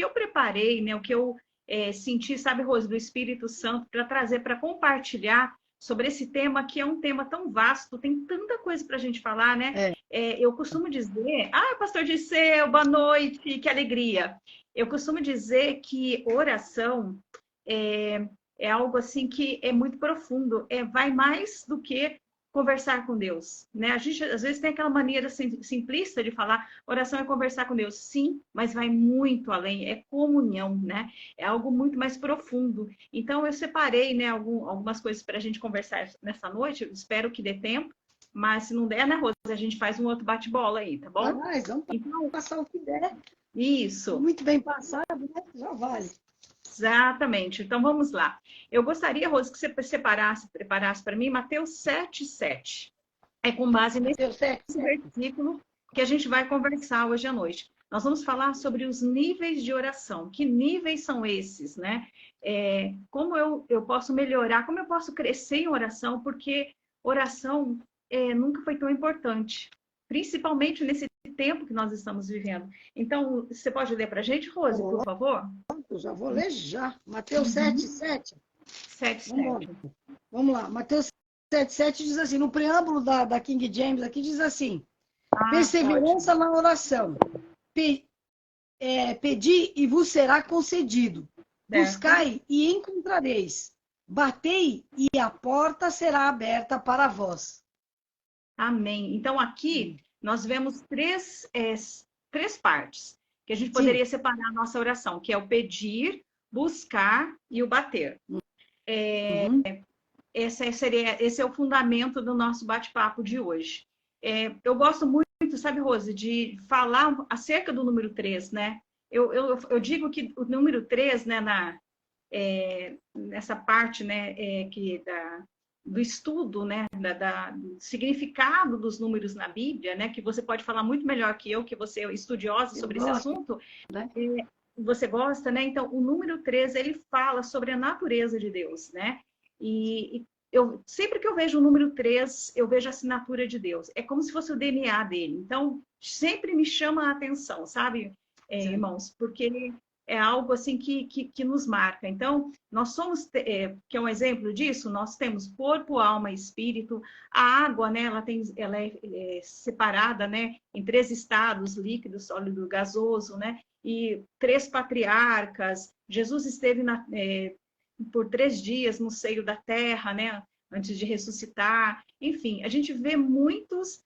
eu preparei, né, o que eu senti, sabe, Rose, do Espírito Santo, para trazer, para compartilhar sobre esse tema, que é um tema tão vasto, tem tanta coisa para a gente falar, né? É. Eu costumo dizer, pastor Dirceu, boa noite, que alegria. Eu costumo dizer que oração é algo assim que é muito profundo, vai mais do que conversar com Deus, né? A gente às vezes tem aquela maneira simplista de falar oração é conversar com Deus, sim, mas vai muito além, é comunhão, né? É algo muito mais profundo. Então eu separei, né, algumas coisas para a gente conversar nessa noite, eu espero que dê tempo, mas se não der, né, Rosa, a gente faz um outro bate-bola aí, tá bom? Mas vamos Então, passar o que der. isso. Muito bem passado, né? Já vale. Exatamente. Então vamos lá. Eu gostaria, Rose, que você preparasse para mim Mateus 7:7. É com base nesse versículo que a gente vai conversar hoje à noite. Nós vamos falar sobre os níveis de oração. Que níveis são esses, né? Como eu posso melhorar, como eu posso crescer em oração, porque oração nunca foi tão importante, principalmente nesse tempo que nós estamos vivendo. Então, você pode ler para a gente, Rose, por favor? Eu já vou ler já. Mateus 7:7. 7:7. Vamos lá. Mateus 7:7 diz assim, no preâmbulo da King James aqui diz assim, perseverança na oração. Pedi e vos será concedido. Buscai e encontrareis. Batei e a porta será aberta para vós. Amém. Então, aqui nós vemos três partes que a gente poderia separar a nossa oração, que é o pedir, buscar e o bater. Esse é o fundamento do nosso bate-papo de hoje. Eu gosto muito, sabe, Rose, de falar acerca do número 3, né? Eu digo que o número 3, né, nessa parte, né, do estudo, né, do significado dos números na Bíblia, né, que você pode falar muito melhor que eu, que você é estudiosa sobre esse assunto, né? Você gosta, né? Então, o número 3, ele fala sobre a natureza de Deus, né? E sempre que eu vejo o número 3, eu vejo a assinatura de Deus. É como se fosse o DNA dele. Então, sempre me chama a atenção, sabe, irmãos? Porque é algo assim que nos marca. Então, nós somos, que é um exemplo disso, nós temos corpo, alma e espírito. A água, né, ela é separada, né, em 3 estados, líquido, sólido, gasoso, né? E 3 patriarcas. Jesus esteve por 3 dias no seio da terra, né, antes de ressuscitar. Enfim, a gente vê muitas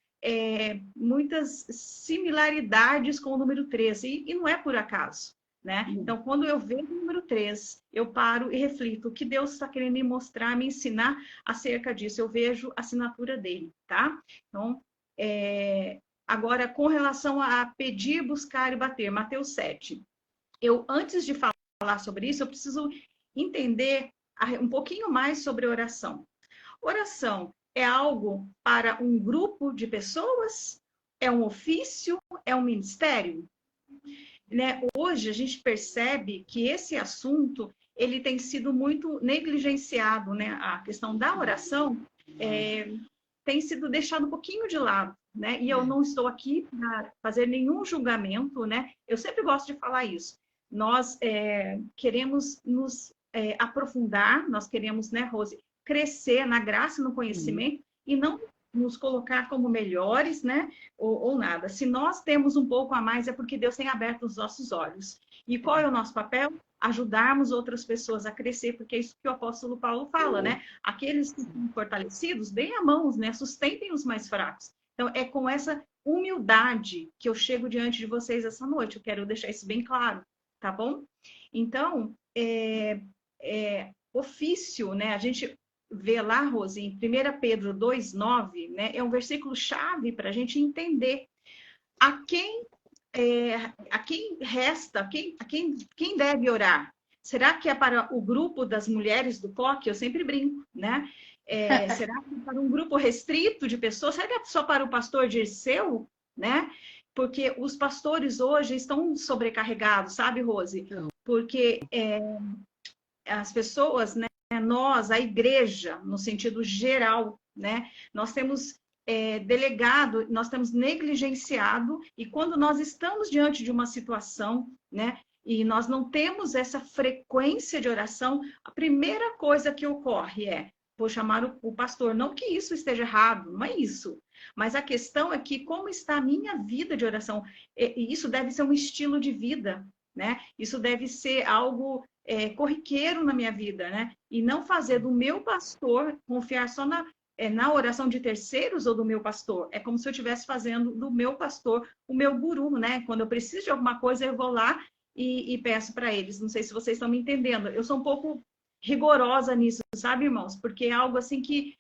similaridades com o número 3, e não é por acaso. Né? Então, quando eu vejo o número 3, eu paro e reflito o que Deus está querendo me mostrar, me ensinar acerca disso. Eu vejo a assinatura dele, tá? Então, agora, com relação a pedir, buscar e bater, Mateus 7. Antes de falar sobre isso, eu preciso entender um pouquinho mais sobre oração. Oração é algo para um grupo de pessoas? É um ofício? É um ministério? Né? Hoje a gente percebe que esse assunto ele tem sido muito negligenciado, né? A questão da oração tem sido deixado um pouquinho de lado, né? E eu não estou aqui para fazer nenhum julgamento, né? Eu sempre gosto de falar isso. Nós queremos nos aprofundar, nós queremos, né, Rose, crescer na graça e no conhecimento e não nos colocar como melhores, né? Ou nada. Se nós temos um pouco a mais, é porque Deus tem aberto os nossos olhos. E qual é o nosso papel? Ajudarmos outras pessoas a crescer, porque é isso que o apóstolo Paulo fala, né? Aqueles que são fortalecidos, deem a mão, né? Sustentem os mais fracos. Então, é com essa humildade que eu chego diante de vocês essa noite. Eu quero deixar isso bem claro, tá bom? Então, ofício, né? A gente vê lá, Rose, em 1 Pedro 2:9, né, é um versículo chave para a gente entender a quem resta, quem deve orar. Será que é para o grupo das mulheres do POC? Eu sempre brinco, né? Será que é para um grupo restrito de pessoas? Será que é só para o pastor Dirceu, né? Porque os pastores hoje estão sobrecarregados, sabe, Rose? Porque as pessoas, né? Nós, a igreja, no sentido geral, né? Nós temos delegado, nós temos negligenciado, e quando nós estamos diante de uma situação, né? e nós não temos essa frequência de oração, a primeira coisa que ocorre é, vou chamar o pastor, não que isso esteja errado, não é isso, mas a questão é que como está a minha vida de oração, e isso deve ser um estilo de vida, né? Isso deve ser algo corriqueiro na minha vida, né? E não fazer do meu pastor confiar só na oração de terceiros ou do meu pastor. É como se eu estivesse fazendo do meu pastor o meu guru, né? Quando eu preciso de alguma coisa, eu vou lá e peço para eles. Não sei se vocês estão me entendendo. Eu sou um pouco rigorosa nisso, sabe, irmãos? Porque é algo assim que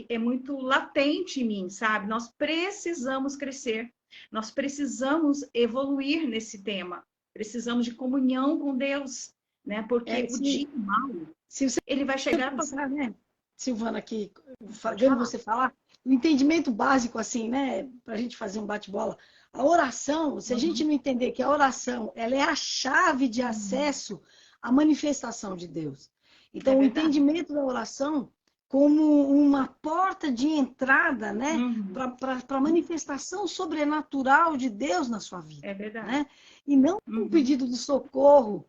é muito latente em mim, sabe? Nós precisamos crescer, nós precisamos evoluir nesse tema, precisamos de comunhão com Deus, né? Porque o dia mal, ele vai chegar... Pensar, né, Silvana, aqui, vendo você falar, o entendimento básico, assim, né, para a gente fazer um bate-bola, a oração, se a gente não entender que a oração, ela é a chave de acesso à manifestação de Deus. Então, o entendimento da oração como uma porta de entrada, né, para a manifestação sobrenatural de Deus na sua vida. É verdade. Né? E não um pedido de socorro,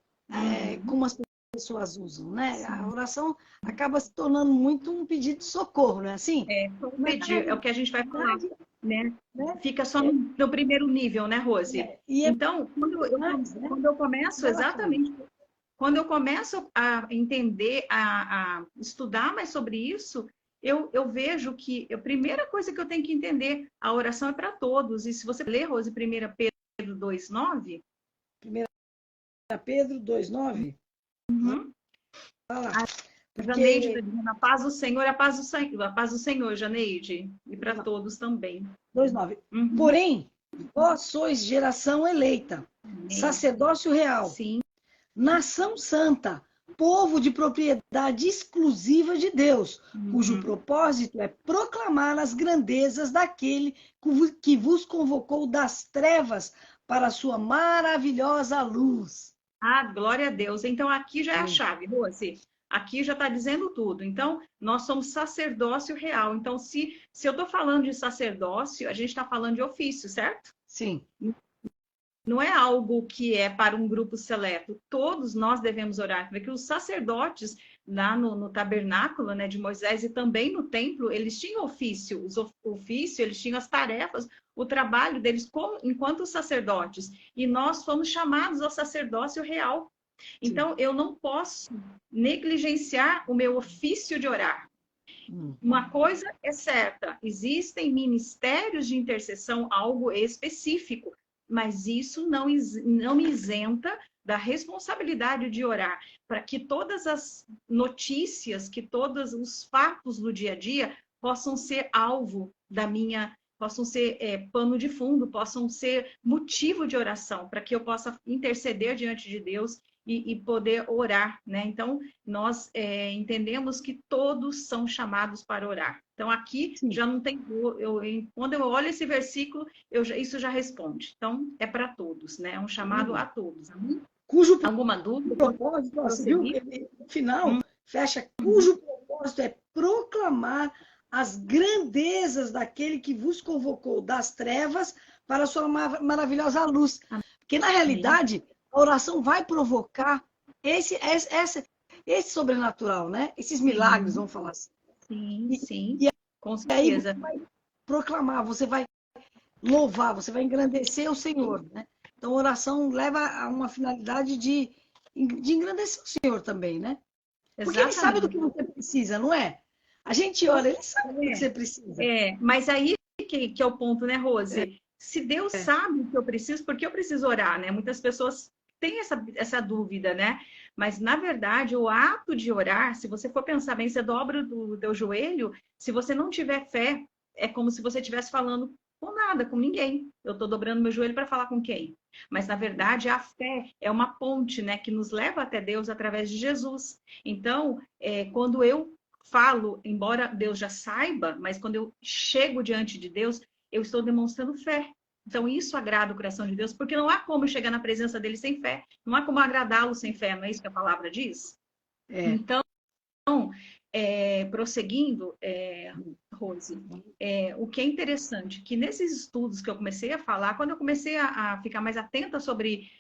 como as pessoas usam, né? Sim. A oração acaba se tornando muito um pedido de socorro, não é assim? É o que a gente vai falar, né? Fica só no primeiro nível, né, Rose? Então, quando eu começo exatamente... Quando eu começo a entender, a estudar mais sobre isso, eu vejo que a primeira coisa que eu tenho que entender, a oração é para todos. E se você ler, Rose, 1 Pedro 2,9... 1 Pedro 2,9? Fala. Janeide está dizendo, a paz do Senhor, a paz do Senhor, Janeide. E para todos também. 2,9. Porém, vós sois geração eleita, sacerdócio real. Sim. Nação santa, povo de propriedade exclusiva de Deus, cujo propósito é proclamar as grandezas daquele que vos convocou das trevas para a sua maravilhosa luz. Ah, glória a Deus. Então, aqui já é a chave, Rose. Aqui já está dizendo tudo. Então, nós somos sacerdócio real. Então, se eu estou falando de sacerdócio, a gente está falando de ofício, certo? Sim. Não é algo que é para um grupo seleto. Todos nós devemos orar. Porque os sacerdotes, lá no tabernáculo, né, de Moisés e também no templo, eles tinham ofício. Eles tinham as tarefas, o trabalho deles enquanto sacerdotes. E nós fomos chamados ao sacerdócio real. Então, eu não posso negligenciar o meu ofício de orar. Uma coisa é certa, existem ministérios de intercessão, algo específico. Mas isso não me isenta da responsabilidade de orar, para que todas as notícias, que todos os fatos do dia a dia possam ser alvo possam ser pano de fundo, possam ser motivo de oração, para que eu possa interceder diante de Deus e poder orar, né? Então, nós entendemos que todos são chamados para orar. Então, aqui já não tem... quando eu olho esse versículo, isso já responde. Então, é para todos, né? É um chamado a todos. Alguma dúvida? Propósito, viu? No final, fecha, cujo propósito é proclamar as grandezas daquele que vos convocou das trevas para a sua maravilhosa luz. Porque, na realidade, a oração vai provocar esse sobrenatural, né? Esses milagres, vamos falar assim. Sim, com certeza. Aí você vai proclamar, você vai louvar, você vai engrandecer o Senhor, né? Então, a oração leva a uma finalidade de engrandecer o Senhor também, né? Porque Ele sabe do que você precisa, não é? A gente ora, Ele sabe do que você precisa. Mas aí que é o ponto, né, Rose? Se Deus sabe o que eu preciso, por que eu preciso orar, né? Muitas pessoas têm essa dúvida, né? Mas, na verdade, o ato de orar, se você for pensar bem, você dobra o teu joelho, se você não tiver fé, é como se você estivesse falando com nada, com ninguém. Eu estou dobrando meu joelho para falar com quem? Mas, na verdade, a fé é uma ponte, né, que nos leva até Deus através de Jesus. Então, quando eu falo, embora Deus já saiba, mas quando eu chego diante de Deus, eu estou demonstrando fé. Então, isso agrada o coração de Deus, porque não há como chegar na presença dele sem fé. Não há como agradá-lo sem fé, não é isso que a palavra diz? Então, prosseguindo, Rose, o que é interessante, que nesses estudos que eu comecei a falar, quando eu comecei a ficar mais atenta sobre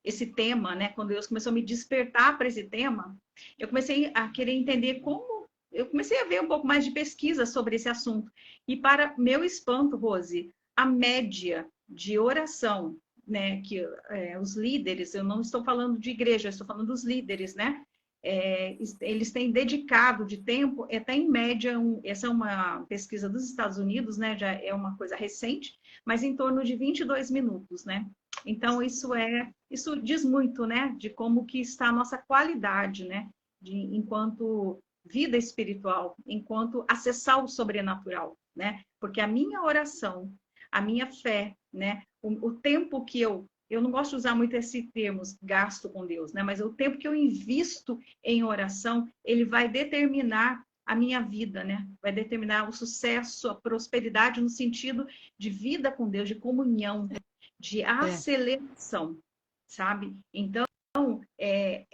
esse tema, né? Quando Deus começou a me despertar para esse tema, eu comecei a querer entender como... Eu comecei a ver um pouco mais de pesquisa sobre esse assunto. E para meu espanto, Rose, a média de oração, né, que os líderes, eu não estou falando de igreja, eu estou falando dos líderes, né? Eles têm dedicado de tempo, até em média, essa é uma pesquisa dos Estados Unidos, né? Já é uma coisa recente, mas em torno de 22 minutos, né? Então, isso diz muito, né? De como que está a nossa qualidade, né? Enquanto vida espiritual, enquanto acessar o sobrenatural, né? Porque a minha oração, a minha fé, né? O tempo que eu não gosto de usar muito esse termo, gasto com Deus, né? Mas o tempo que eu invisto em oração, ele vai determinar a minha vida, né? Vai determinar o sucesso, a prosperidade no sentido de vida com Deus, de comunhão, de aceleração, sabe? Então, é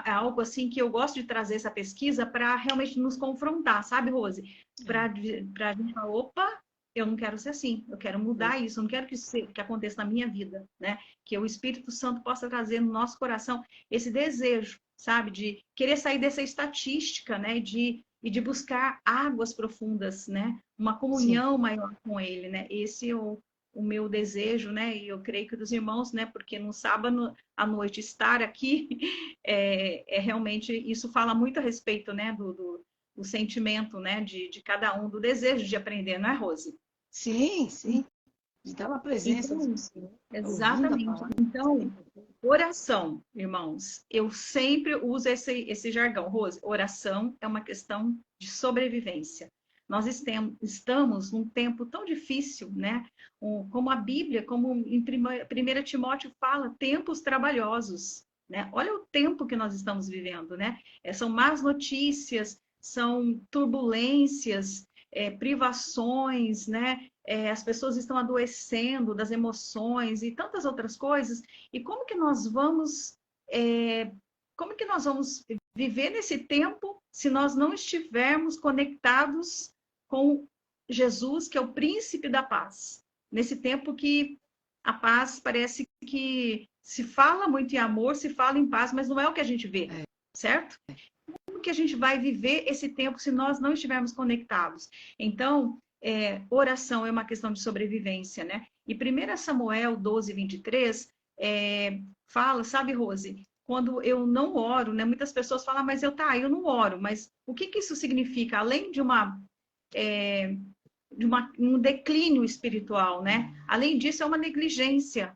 algo assim que eu gosto de trazer essa pesquisa para realmente nos confrontar, sabe, Rose? Para a gente falar, opa, eu não quero ser assim, eu quero mudar isso, eu não quero que aconteça na minha vida, né? Que o Espírito Santo possa trazer no nosso coração esse desejo, sabe? De querer sair dessa estatística, né? E de buscar águas profundas, né? Uma comunhão maior com Ele, né? Esse é o meu desejo, né? E eu creio que dos irmãos, né? Porque no sábado à noite estar aqui, realmente, isso fala muito a respeito, né? Do sentimento, né? De cada um, do desejo de aprender, não é, Rose? Sim, sim. De estar na presença do Senhor. Exatamente. Então, oração, irmãos, eu sempre uso esse jargão, Rose. Oração é uma questão de sobrevivência. Nós estamos num tempo tão difícil, né? Como a Bíblia, como em 1 Timóteo fala, tempos trabalhosos, né? Olha o tempo que nós estamos vivendo, né? São más notícias, são turbulências, privações, né? As pessoas estão adoecendo das emoções e tantas outras coisas. E como que nós vamos viver nesse tempo se nós não estivermos conectados com Jesus, que é o príncipe da paz? Nesse tempo que a paz parece que se fala muito em amor, se fala em paz, mas não é o que a gente vê, certo? Como que a gente vai viver esse tempo se nós não estivermos conectados? Então, oração é uma questão de sobrevivência, né? E 1 Samuel 12, 23, fala, sabe, Rose, quando eu não oro, né? Muitas pessoas falam, mas eu não oro, mas o que isso significa? Além de um declínio espiritual, né? Além disso, é uma negligência.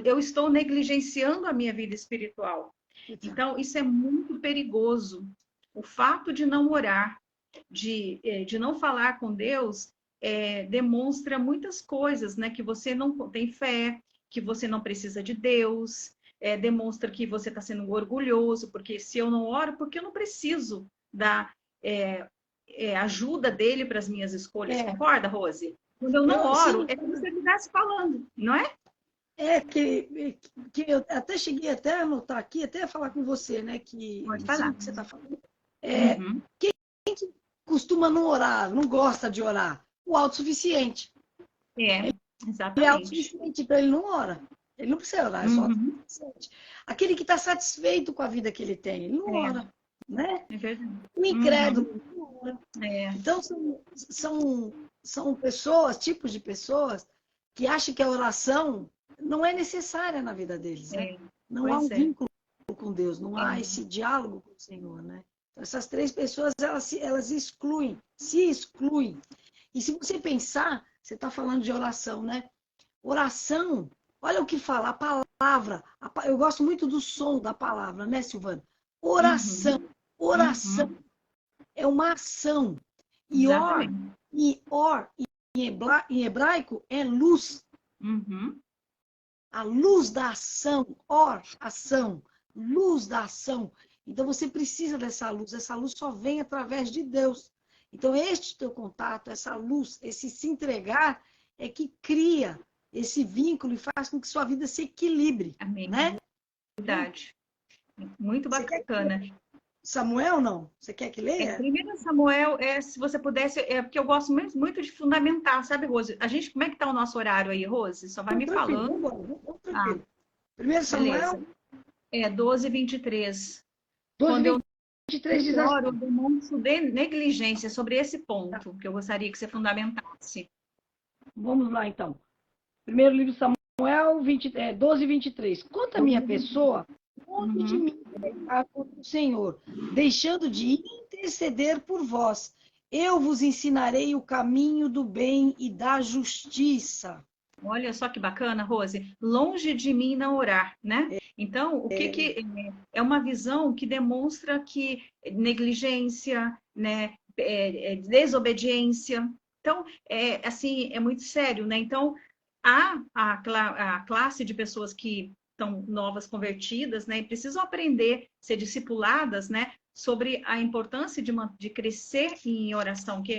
Eu estou negligenciando a minha vida espiritual. Então, isso é muito perigoso. O fato de não orar, de não falar com Deus, demonstra muitas coisas, né? Que você não tem fé, que você não precisa de Deus, demonstra que você está sendo orgulhoso, porque se eu não oro, porque eu não preciso da ajuda dele para as minhas escolhas. Concorda, Rose? Quando eu não oro, é como se ele estivesse falando, não é? Que eu até cheguei até a anotar aqui, até a falar com você, né? Pode falar. Que você está falando. Quem costuma não orar, não gosta de orar? O autossuficiente. Exatamente. Ele é autossuficiente, então ele não ora. Ele não precisa orar, é só autossuficiente. Aquele que está satisfeito com a vida que ele tem, ele não ora. Né? É verdade. O incrédulo não ora. Então, são pessoas, tipos de pessoas, que acham que a oração não é necessária na vida deles. Né? Não há um vínculo com Deus, não há esse diálogo com o Senhor. Né? Então, essas três pessoas, elas se excluem. E se você pensar, você está falando de oração, né? Oração, olha o que fala, a palavra. Eu gosto muito do som da palavra, né, Silvana? Oração. Oração é uma ação. E or em hebraico é luz. A luz da ação, ação, luz da ação. Então você precisa dessa luz. Essa luz só vem através de Deus. Então este teu contato, essa luz, esse se entregar é que cria esse vínculo e faz com que sua vida se equilibre. Amém. Né? Verdade. Muito bacana. Samuel, não? Você quer que leia? 1 Samuel, se você pudesse, porque eu gosto muito de fundamentar, sabe, Rose? Como é que está o nosso horário aí, Rose? Só vai me falando. Vamos tranquilo. 1 Samuel, É 12:23. 12, Quando eu 23 diz assim. oro, eu demonstro negligência sobre esse ponto, que eu gostaria que você fundamentasse. Vamos lá, então. Primeiro livro de Samuel, 12:23. Quanto à minha pessoa, longe de mim pecar contra o Senhor, deixando de interceder por vós. Eu vos ensinarei o caminho do bem e da justiça. Olha só que bacana, Rose. Longe de mim não orar, né? Então, o que é uma visão que demonstra que negligência, né, desobediência. Então, assim, é muito sério, né? Então, a classe de pessoas que estão novas convertidas, né, e precisam aprender, ser discipuladas, né, sobre a importância de crescer em oração, que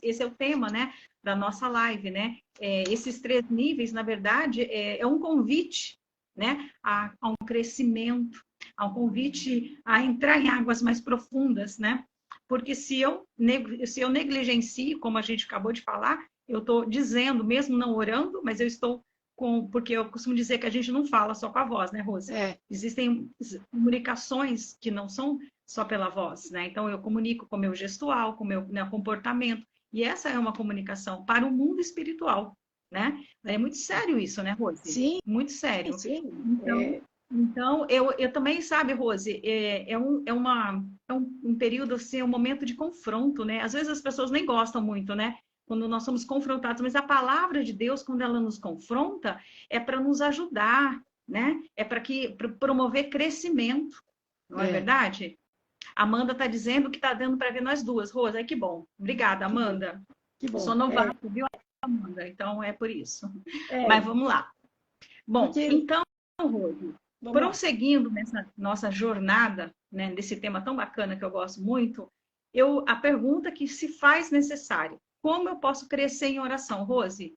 esse é o tema, né, da nossa live, né? Esses 3 níveis, na verdade, é um convite, né, a um crescimento, a um convite a entrar em águas mais profundas, né? Porque se eu negligencio, como a gente acabou de falar, eu estou dizendo, mesmo não orando, mas eu estou porque eu costumo dizer que a gente não fala só com a voz, né, Rose? Existem comunicações que não são só pela voz, né? Então eu comunico com o meu gestual, com o meu, né, comportamento. E essa é uma comunicação para o mundo espiritual, né? É muito sério isso, né, Rose? Sim. Muito sério. Sim. Então eu também, sabe, Rose, é um período, assim, um momento de confronto, né? Às vezes as pessoas nem gostam muito, né? Quando nós somos confrontados, mas a palavra de Deus, quando ela nos confronta, é para nos ajudar, né? É para promover crescimento, não é verdade? Amanda está dizendo que está dando para ver nós duas, Rosa. Ai, que bom. Obrigada, Amanda. Que bom. Eu sou novato, viu, Amanda? Então é por isso. Mas vamos lá. Bom, então, Rosa, prosseguindo nessa nossa jornada, né, desse tema tão bacana que eu gosto muito, a pergunta que se faz necessária: como eu posso crescer em oração, Rose?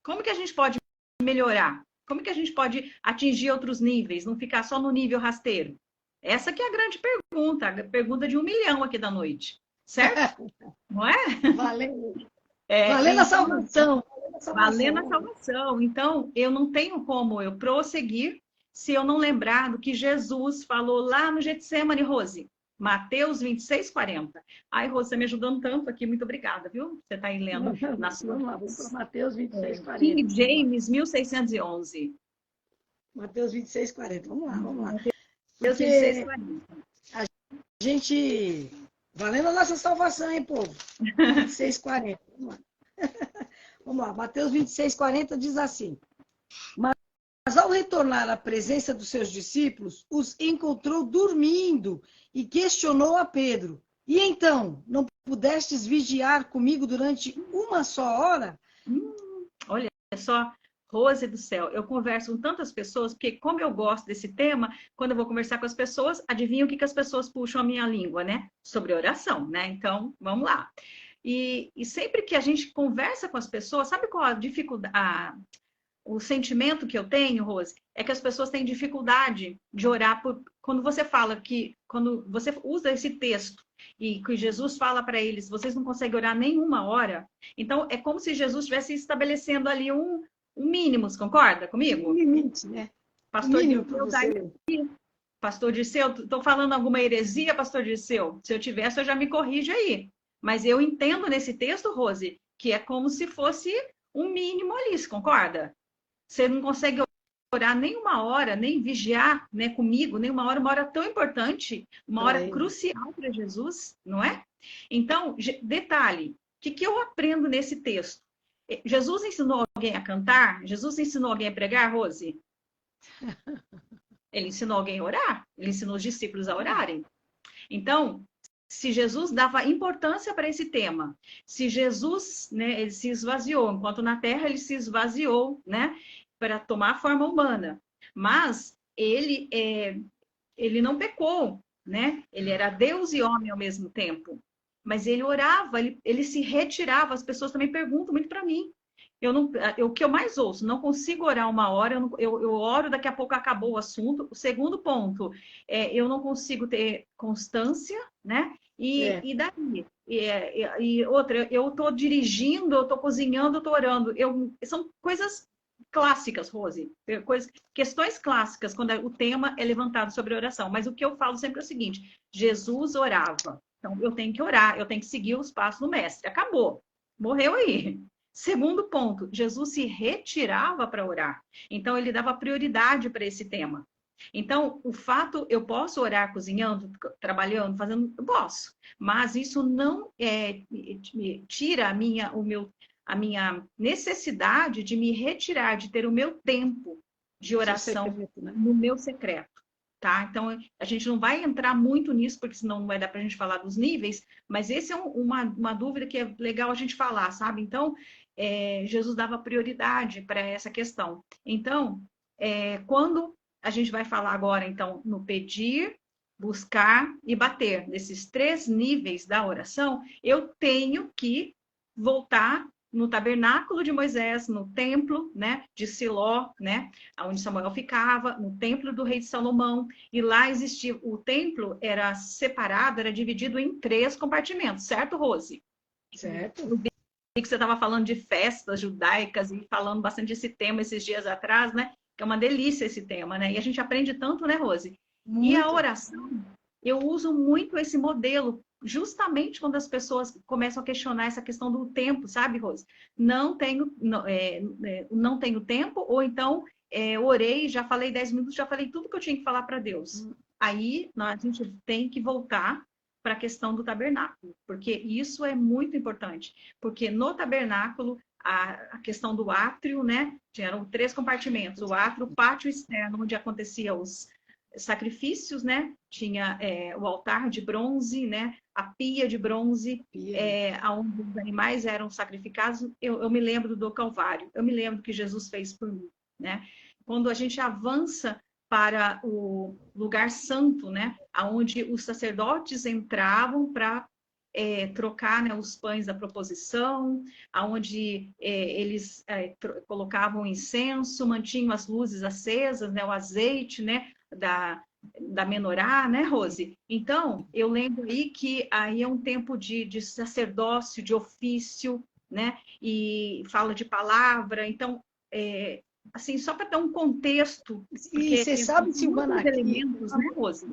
Como que a gente pode melhorar? Como que a gente pode atingir outros níveis, não ficar só no nível rasteiro? Essa que é a grande pergunta, a pergunta de 1 milhão aqui da noite, certo? Não é? Valendo a salvação. Valendo a salvação. Então, eu não tenho como eu prosseguir se eu não lembrar do que Jesus falou lá no Getsemane, Rose. Mateus 26:40. Ai, Rose, você me ajudando tanto aqui, muito obrigada, viu? Você está aí lendo na sua... Vamos lá, vamos para Mateus 26:40. King James, 1611. Mateus 26:40, vamos lá. Mateus 26:40. A gente... Valendo a nossa salvação, hein, povo? 26:40, vamos lá. Vamos lá, Mateus 26:40 diz assim: Mas ao retornar à presença dos seus discípulos, os encontrou dormindo e questionou a Pedro: E então, não pudestes vigiar comigo durante uma só hora? Olha só, Rose do céu, eu converso com tantas pessoas, porque como eu gosto desse tema, quando eu vou conversar com as pessoas, adivinha o que as pessoas puxam a minha língua, né? Sobre oração, né? Então, vamos lá. E sempre que a gente conversa com as pessoas, sabe qual a dificuldade, o sentimento que eu tenho, Rose? É que as pessoas têm dificuldade de orar quando você fala quando você usa esse texto e que Jesus fala para eles, vocês não conseguem orar nenhuma hora. Então, é como se Jesus estivesse estabelecendo ali um mínimo, você concorda comigo? Um limite, né? Pastor Dirceu, estou falando alguma heresia, Pastor Dirceu? Se eu tivesse, eu já me corrige aí. Mas eu entendo nesse texto, Rose, que é como se fosse um mínimo ali, você concorda? Você não consegue orar nem uma hora, nem vigiar, né, comigo, nem uma hora tão importante, uma hora crucial para Jesus, não é? Então, detalhe, o que eu aprendo nesse texto? Jesus ensinou alguém a cantar? Jesus ensinou alguém a pregar, Rose? Ele ensinou alguém a orar? Ele ensinou os discípulos a orarem? Então, se Jesus dava importância para esse tema, se Jesus, né, ele se esvaziou, enquanto na Terra ele se esvaziou, né, para tomar a forma humana, mas ele não pecou, né? Ele era Deus e homem ao mesmo tempo, mas ele orava, ele se retirava. As pessoas também perguntam muito para mim. O que eu mais ouço, não consigo orar uma hora, eu oro, daqui a pouco acabou o assunto. O segundo ponto, eu não consigo ter constância, né? E daí? E outra, eu estou dirigindo, eu estou cozinhando, eu estou orando. São coisas clássicas, Rose, questões clássicas, quando o tema é levantado sobre oração. Mas o que eu falo sempre é o seguinte: Jesus orava. Então, eu tenho que orar, eu tenho que seguir os passos do mestre. Acabou. Morreu aí. Segundo ponto, Jesus se retirava para orar. Então, ele dava prioridade para esse tema. Então, o fato, eu posso orar cozinhando, trabalhando, fazendo, eu posso. Mas isso não tira a minha necessidade de me retirar, de ter o meu tempo de oração secreto, né? No meu secreto. Tá? Então, a gente não vai entrar muito nisso, porque senão não vai dar para a gente falar dos níveis, mas esse é uma dúvida que é legal a gente falar, sabe? Então, Jesus dava prioridade para essa questão. Então, quando a gente vai falar agora, então, no pedir, buscar e bater, desses 3 níveis da oração, eu tenho que voltar no tabernáculo de Moisés, no templo, né, de Siló, né, onde Samuel ficava, no templo do rei de Salomão, e lá existia, o templo era separado, era dividido em 3 compartimentos, certo, Rose? Certo. Eu vi que você estava falando de festas judaicas e falando bastante desse tema esses dias atrás, né, que é uma delícia esse tema, né, e a gente aprende tanto, né, Rose? Muito. E a oração, eu uso muito esse modelo, justamente quando as pessoas começam a questionar essa questão do tempo, sabe, Rose? Não tenho tempo, ou então orei, já falei 10 minutos, já falei tudo que eu tinha que falar para Deus. Aí a gente tem que voltar para a questão do tabernáculo, porque isso é muito importante, porque no tabernáculo a questão do átrio, né? Tinham 3 compartimentos: o átrio, o pátio externo, onde aconteciam os sacrifícios, né? Tinha o altar de bronze, né? A pia de bronze, onde os animais eram sacrificados. Eu me lembro do Calvário, eu me lembro que Jesus fez por mim, né? Quando a gente avança para o lugar santo, né? Onde os sacerdotes entravam para trocar, né, os pães da proposição, aonde eles colocavam incenso, mantinham as luzes acesas, né, o azeite, né, da menorá, né, Rose? Então, eu lembro aí que aí é um tempo de sacerdócio, de ofício, né, e fala de palavra. Então, assim, só para dar um contexto, e você sabe, Silvana, elementos, né, Rose?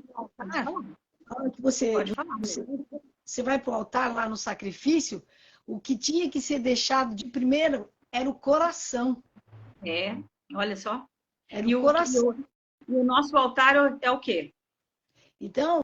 Na hora que você vai para o altar lá no sacrifício, o que tinha que ser deixado de primeiro era o coração. Olha só. Era o coração. E o nosso altar é o quê? Então,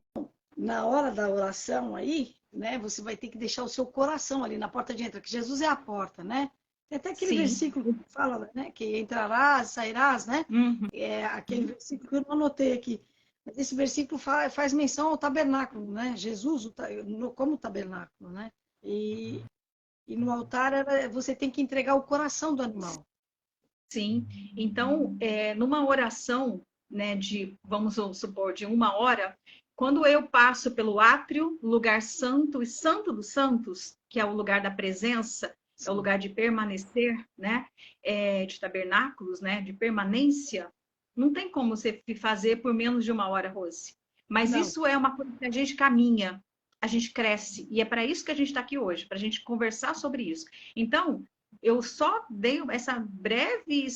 na hora da oração aí, né, você vai ter que deixar o seu coração ali na porta de entrada, que Jesus é a porta, né? Tem até aquele versículo que fala, né, que entrarás, sairás, né? Uhum. Aquele versículo que eu não anotei aqui. Mas esse versículo faz menção ao tabernáculo, né? Jesus como tabernáculo, né? E no altar você tem que entregar o coração do animal. Sim. Então, numa oração, né, vamos supor, de 1 hora, quando eu passo pelo átrio, lugar santo e santo dos santos, que é o lugar da presença, é o lugar de permanecer, né, de tabernáculos, né, de permanência, não tem como você fazer por menos de 1 hora, Rose. Mas não. Isso é uma coisa que a gente caminha, a gente cresce, e é para isso que a gente está aqui hoje, para a gente conversar sobre isso. Então, eu só dei essa breve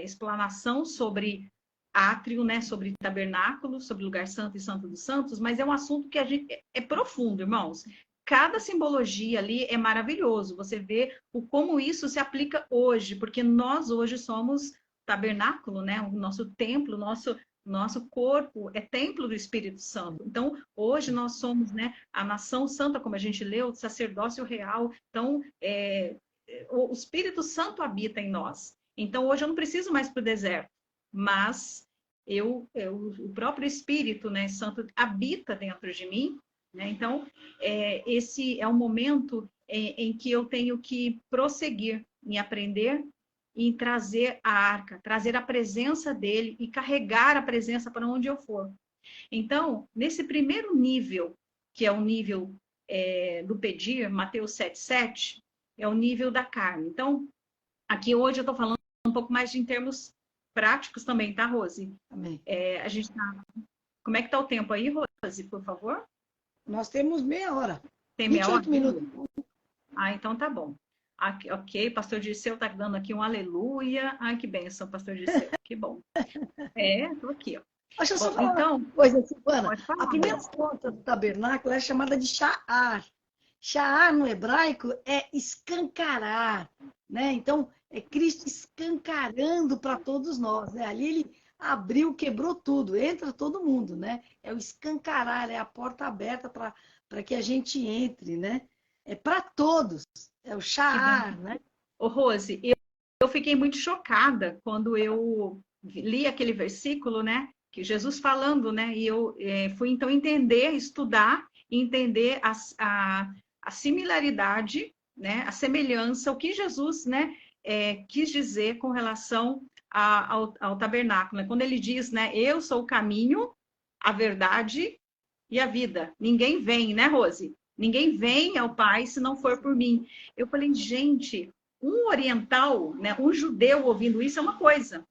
explanação sobre átrio, né, sobre tabernáculo, sobre lugar santo e santo dos santos, mas é um assunto que a gente é profundo, irmãos. Cada simbologia ali é maravilhoso. Você vê como isso se aplica hoje, porque nós hoje somos tabernáculo, né? O nosso templo, nosso corpo é templo do Espírito Santo. Então, hoje nós somos, né, a nação santa, como a gente leu, o sacerdócio real. Então, o Espírito Santo habita em nós. Então, hoje eu não preciso mais para o deserto, mas o próprio Espírito, né, Santo habita dentro de mim, né? Então, esse é um momento em que eu tenho que prosseguir em aprender e em trazer a arca, trazer a presença dele e carregar a presença para onde eu for. Então, nesse primeiro nível, que é o nível do pedir, Mateus 7,7, é o nível da carne. Então, aqui hoje eu estou falando um pouco mais em termos práticos também, tá, Rose? Amém. A gente tá... Como é que está o tempo aí, Rose, por favor? Nós temos meia hora. Tem meia hora? 28 minutos. Então tá bom. Aqui, ok, pastor Dirceu está dando aqui um aleluia. Ai, que bênção, pastor Dirceu, que bom. Estou aqui, ó. Deixa eu só Bom, falar então, uma coisa, Silvana. pode A falar, primeira Rose. porta do tabernáculo é chamada de Sha'ar. Sha'ar no hebraico é escancarar, né? Então, é Cristo escancarando para todos nós, né? Ali ele abriu, quebrou tudo, entra todo mundo, né? É o escancarar, é a porta aberta para que a gente entre, né? É para todos, é o Que bom. Sha'ar, né? Ô, Rose, eu fiquei muito chocada quando eu li aquele versículo, né? Que Jesus falando, né? E eu fui então entender, estudar e entender a similaridade, né? A semelhança, o que Jesus, né? Quis dizer com relação ao tabernáculo, né? Quando ele diz, né? Eu sou o caminho, a verdade e a vida. Ninguém vem, né, Rose? Ninguém vem ao Pai se não for por mim. Eu falei, gente, um oriental, né, um judeu ouvindo isso é uma coisa.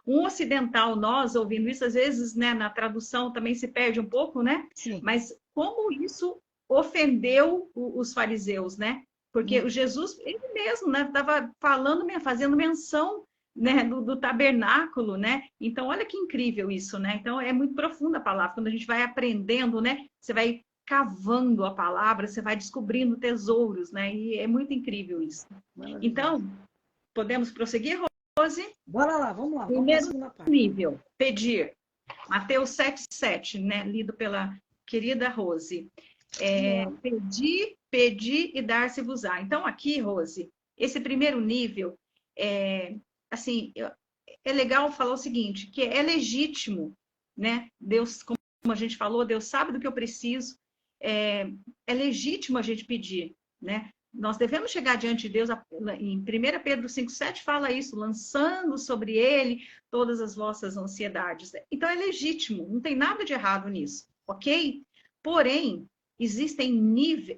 Um ocidental, nós ouvindo isso, às vezes, né, na tradução também se perde um pouco, né? Sim. Mas como isso ofendeu os fariseus, né? Porque o Jesus, ele mesmo, né, estava falando, fazendo menção, né, do tabernáculo, né? Então, olha que incrível isso, né? Então, é muito profunda a palavra. Quando a gente vai aprendendo, né? Você vai cavando a palavra, você vai descobrindo tesouros, né? E é muito incrível isso. Então, podemos prosseguir, Rose? Bora lá, vamos lá, vamos para a Primeiro segunda parte. nível, pedir. Mateus 7,7, né? Lido pela querida Rose. Pedir, pedir e dar-se-vos-á. Então, aqui, Rose, esse primeiro nível, assim, é legal falar o seguinte, que é legítimo, né? Deus, como a gente falou, Deus sabe do que eu preciso, é legítimo a gente pedir, né? Nós devemos chegar diante de Deus, em 1 Pedro 5,7 fala isso, lançando sobre ele todas as vossas ansiedades. Então é legítimo, não tem nada de errado nisso, ok? Porém, existem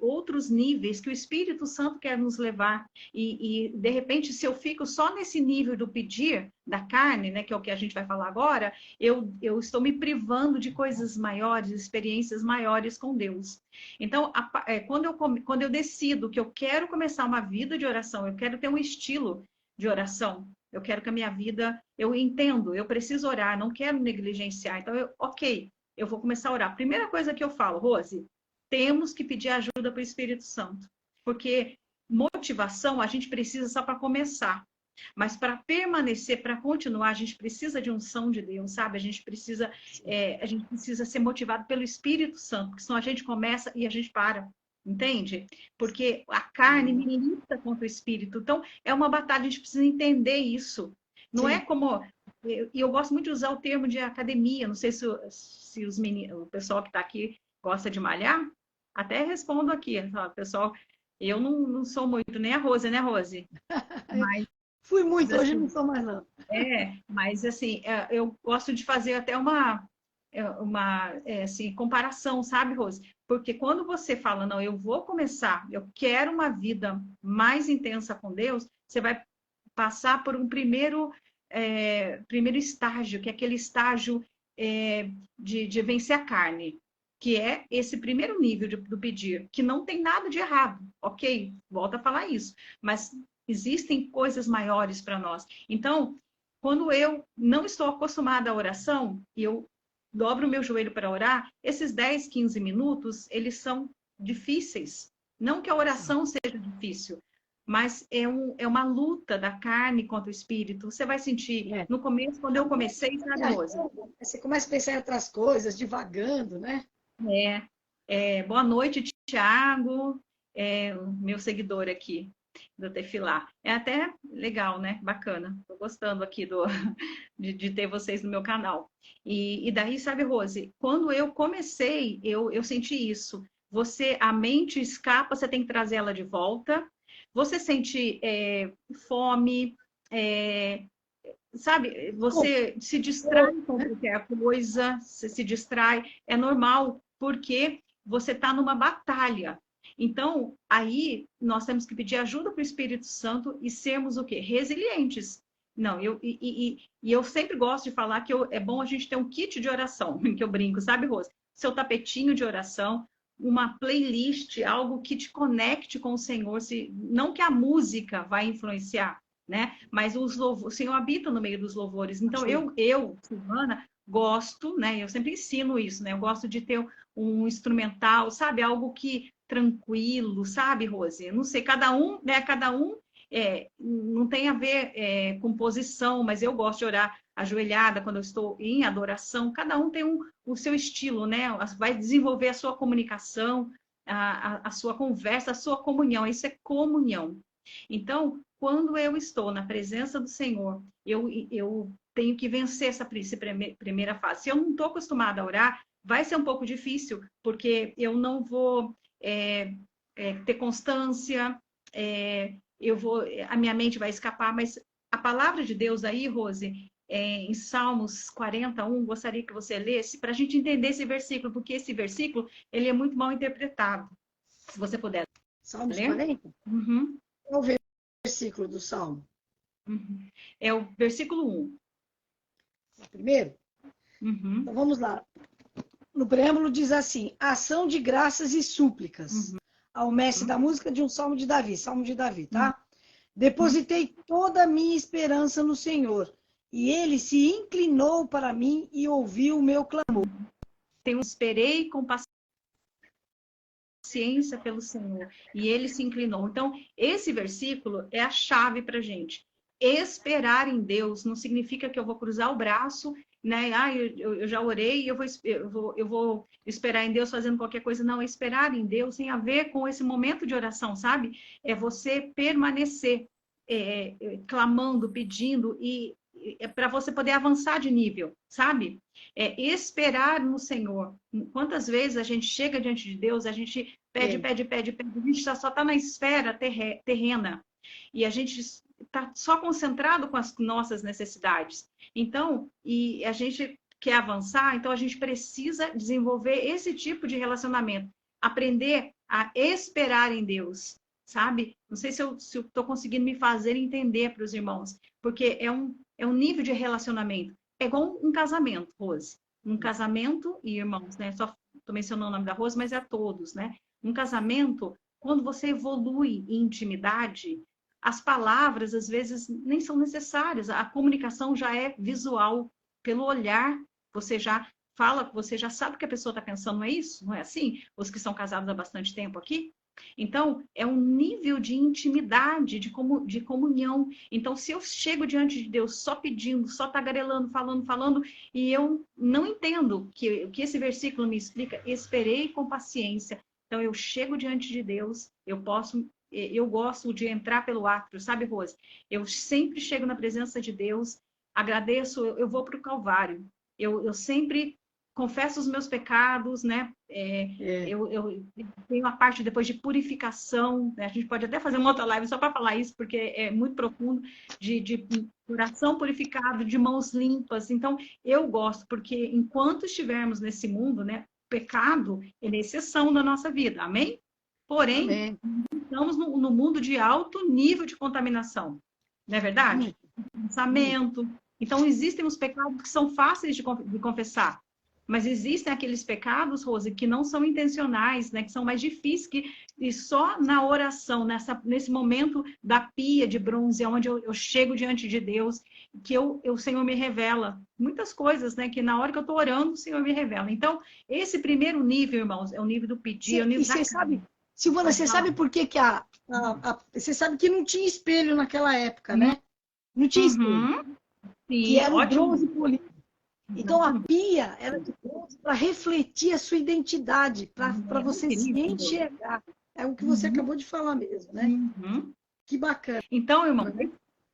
outros níveis que o Espírito Santo quer nos levar. E, de repente, se eu fico só nesse nível do pedir da carne, né, que é o que a gente vai falar agora, eu estou me privando de coisas maiores, experiências maiores com Deus. Então, quando eu decido que eu quero começar uma vida de oração, eu quero ter um estilo de oração, eu quero que a minha vida, eu entendo, eu preciso orar, não quero negligenciar. Então, eu vou começar a orar. Primeira coisa que eu falo, Rose, temos que pedir ajuda para o Espírito Santo. Porque motivação a gente precisa só para começar. Mas para permanecer, para continuar, a gente precisa de unção de Deus, sabe? A gente precisa ser motivado pelo Espírito Santo, porque senão a gente começa e a gente para. Entende? Porque a carne milita contra o Espírito. Então, é uma batalha, a gente precisa entender isso. Não é como... E eu gosto muito de usar o termo de academia. Não sei se os meninos, o pessoal que está aqui gosta de malhar. Até respondo aqui, pessoal, eu não sou muito, nem a Rose, né, Rose? Mas, fui muito, assim, hoje não sou mais não. Mas assim, eu gosto de fazer até uma assim, comparação, sabe, Rose? Porque quando você fala, não, eu vou começar, eu quero uma vida mais intensa com Deus, você vai passar por um primeiro estágio, que é aquele estágio de vencer a carne, que é esse primeiro nível do pedir, que não tem nada de errado, ok? Volto a falar isso, mas existem coisas maiores para nós. Então, quando eu não estou acostumada à oração, e eu dobro o meu joelho para orar, esses 10, 15 minutos, eles são difíceis. Não que a oração seja difícil, mas é uma luta da carne contra o espírito. Você vai sentir, no começo, quando eu comecei, sabe, Rose? Você começa a pensar em outras coisas, divagando, né? Boa noite, Tiago, meu seguidor aqui do Tefilá. É até legal, né? Bacana. Estou gostando aqui de ter vocês no meu canal. E daí, sabe, Rose, quando eu comecei, eu senti isso. A mente escapa, você tem que trazer ela de volta. Você sente fome, sabe? Você se distrai com qualquer coisa, você se distrai. É normal, porque você está numa batalha. Então, aí, nós temos que pedir ajuda para o Espírito Santo e sermos o quê? Resilientes. Não, eu sempre gosto de falar que é bom a gente ter um kit de oração, que eu brinco, sabe, Rose? Seu tapetinho de oração, uma playlist, algo que te conecte com o Senhor, não que a música vai influenciar, né? Mas o Senhor habita no meio dos louvores. Então, Silvana, gosto, né? Eu sempre ensino isso, né? Eu gosto de ter um instrumental, sabe? Algo que tranquilo, sabe, Rose? Eu não sei, cada um, né? Não tem a ver com posição, mas eu gosto de orar ajoelhada quando eu estou em adoração. Cada um tem o seu estilo, né? Vai desenvolver a sua comunicação, a sua conversa, a sua comunhão. Isso é comunhão. Então, quando eu estou na presença do Senhor, eu tenho que vencer essa primeira fase. Se eu não estou acostumada a orar, vai ser um pouco difícil, porque eu não vou ter constância, a minha mente vai escapar, mas a palavra de Deus aí, Rose, em Salmos 41, gostaria que você lesse, para a gente entender esse versículo, porque esse versículo, ele é muito mal interpretado. Se você puder Salmos ler. 40? Uhum. Qual o versículo do Salmo? Uhum. É o versículo 1. O primeiro? Uhum. Então vamos lá. No preâmbulo diz assim: ação de graças e súplicas ao mestre da música de um Salmo de Davi, tá? Depositei toda a minha esperança no Senhor, e ele se inclinou para mim e ouviu o meu clamor. Esperei com paciência pelo Senhor, e ele se inclinou. Então, esse versículo é a chave para a gente. Esperar em Deus não significa que eu vou cruzar o braço, né? Eu já orei e eu vou esperar em Deus fazendo qualquer coisa. Não, esperar em Deus tem a ver com esse momento de oração, sabe? É você permanecer clamando, pedindo, e para você poder avançar de nível, sabe? Esperar no Senhor. Quantas vezes a gente chega diante de Deus, a gente pede, a gente só está na esfera terrena, e a gente está só concentrado com as nossas necessidades. Então, e a gente quer avançar, então a gente precisa desenvolver esse tipo de relacionamento, aprender a esperar em Deus, sabe? Não sei se eu estou conseguindo me fazer entender para os irmãos, porque é um nível de relacionamento. É igual um casamento, Rose. Um casamento, e irmãos, né? Só estou mencionando o nome da Rose, mas é a todos, né? Um casamento, quando você evolui em intimidade, as palavras, às vezes, nem são necessárias. A comunicação já é visual. Pelo olhar, você já fala, você já sabe o que a pessoa está pensando, não é isso? Não é assim? Os que são casados há bastante tempo aqui? Então, é um nível de intimidade, de comunhão. Então, se eu chego diante de Deus só pedindo, só tagarelando, falando, e eu não entendo o que esse versículo me explica, esperei com paciência. Então, eu chego diante de Deus, eu gosto de entrar pelo átrio, sabe, Rose? Eu sempre chego na presença de Deus, agradeço, eu vou para o Calvário. Eu sempre confesso os meus pecados, né? Eu tenho a parte depois de purificação, né? A gente pode até fazer uma outra live só para falar isso, porque é muito profundo, de coração purificado, de mãos limpas. Então, eu gosto, porque enquanto estivermos nesse mundo, né? O pecado, ele é exceção da nossa vida, amém? Porém, Amém. Estamos no mundo de alto nível de contaminação, não é verdade? Pensamento. Então, existem os pecados que são fáceis de confessar, mas existem aqueles pecados, Rose, que não são intencionais, né? Que são mais difíceis, e só na oração, nesse momento da pia de bronze, onde eu chego diante de Deus, que o Senhor me revela muitas coisas, né? Que na hora que eu estou orando, o Senhor me revela. Então, esse primeiro nível, irmãos, é o nível do pedir, é o nível da você sabe, Silvana, você sabe por que você sabe que não tinha espelho naquela época, né? Não tinha espelho. Sim, que era o ótimo. bronze polido. Então, a pia era de bronze para refletir a sua identidade, para você se enxergar. É o que você acabou de falar mesmo, né? Que bacana. Então, irmão,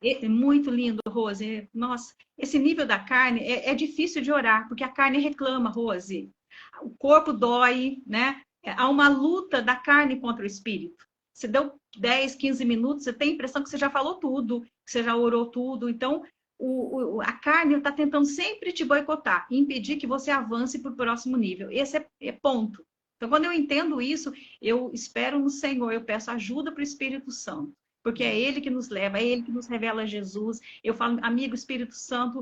é muito lindo, Rose. Nossa, esse nível da carne é difícil de orar, porque a carne reclama, Rose. O corpo dói, né? Há uma luta da carne contra o espírito. Você deu 10, 15 minutos, você tem a impressão que você já falou tudo, que você já orou tudo. Então, a carne está tentando sempre te boicotar, impedir que você avance para o próximo nível. Esse é ponto. Então, quando eu entendo isso, eu espero no Senhor, eu peço ajuda para o Espírito Santo. porque é Ele que nos leva, é Ele que nos revela Jesus. Eu falo, amigo, Espírito Santo,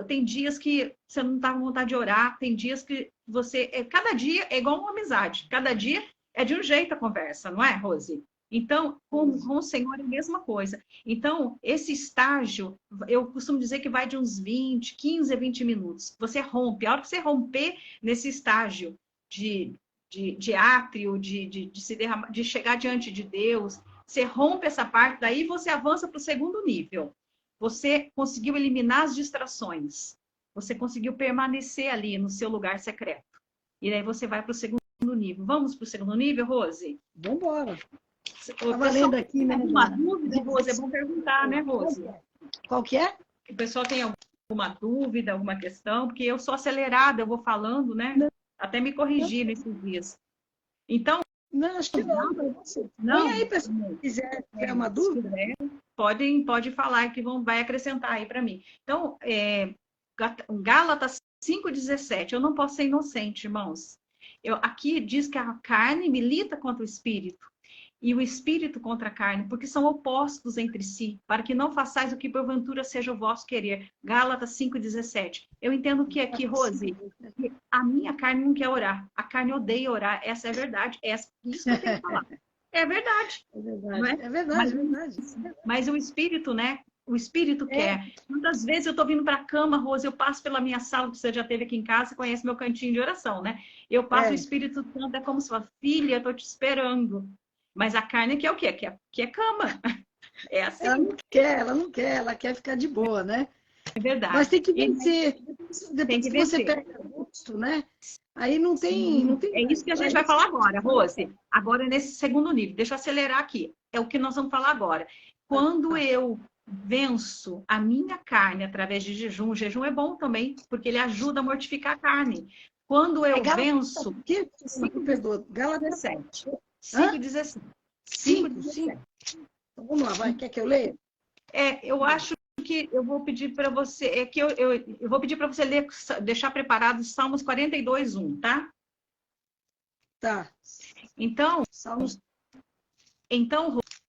tem dias que você não está com vontade de orar, tem dias que você... cada dia é igual uma amizade, cada dia é de um jeito a conversa, não é, Rose? Então, com o Senhor é a mesma coisa. Então, esse estágio, eu costumo dizer que vai de uns 15 a 20 minutos. Você rompe. A hora que você romper nesse estágio de átrio, de chegar diante de Deus, você rompe essa parte, daí você avança para o segundo nível. Você conseguiu eliminar as distrações. Você conseguiu permanecer ali no seu lugar secreto. E daí você vai para o segundo nível. Vamos para o segundo nível, Rose? Vamos embora. Estava lendo aqui, né? Alguma dúvida, Rose? É bom perguntar, né, Rose? Qual que é? O pessoal tem alguma dúvida, alguma questão? Porque eu sou acelerada, eu vou falando, né? Não. Até me corrigir nesses dias. Então... Não, acho que não. Põe aí, pessoal, se quiser tiver uma dúvida. Pode falar que vai acrescentar aí para mim. Então, Gálatas 5,17. Eu não posso ser inocente, irmãos. Aqui diz que a carne milita contra o espírito e o espírito contra a carne, porque são opostos entre si, para que não façais o que porventura seja o vosso querer. Gálatas 5,17. Eu entendo que aqui, Rose, a minha carne não quer orar. A carne odeia orar. Essa é a verdade. Isso que eu tenho que falar. É verdade. É verdade. É verdade, é verdade. Mas o espírito, né? O espírito quer. Muitas vezes eu estou vindo para a cama, Rose, eu passo pela minha sala, que você já esteve aqui em casa, conhece meu cantinho de oração, né? Eu passo o Espírito Santo, é como se fosse, filha, eu estou te esperando. Mas a carne quer o quê? Quer cama. É assim. Ela quer ficar de boa, né? É verdade. Mas tem que vencer. Depois que você pega o gosto, né? Aí não tem. É isso que a gente vai falar agora, Rose. Agora, nesse segundo nível. Deixa eu acelerar aqui. É o que nós vamos falar agora. Quando eu venço a minha carne através de jejum, o jejum é bom também, porque ele ajuda a mortificar a carne. Quando eu venço... Gálatas 17. 5,17. 5,17. Então, vamos lá, vai. Quer que eu leia? Eu acho que eu vou pedir para você... eu vou pedir para você ler, deixar preparado Salmos 42:1, tá? Tá. Então,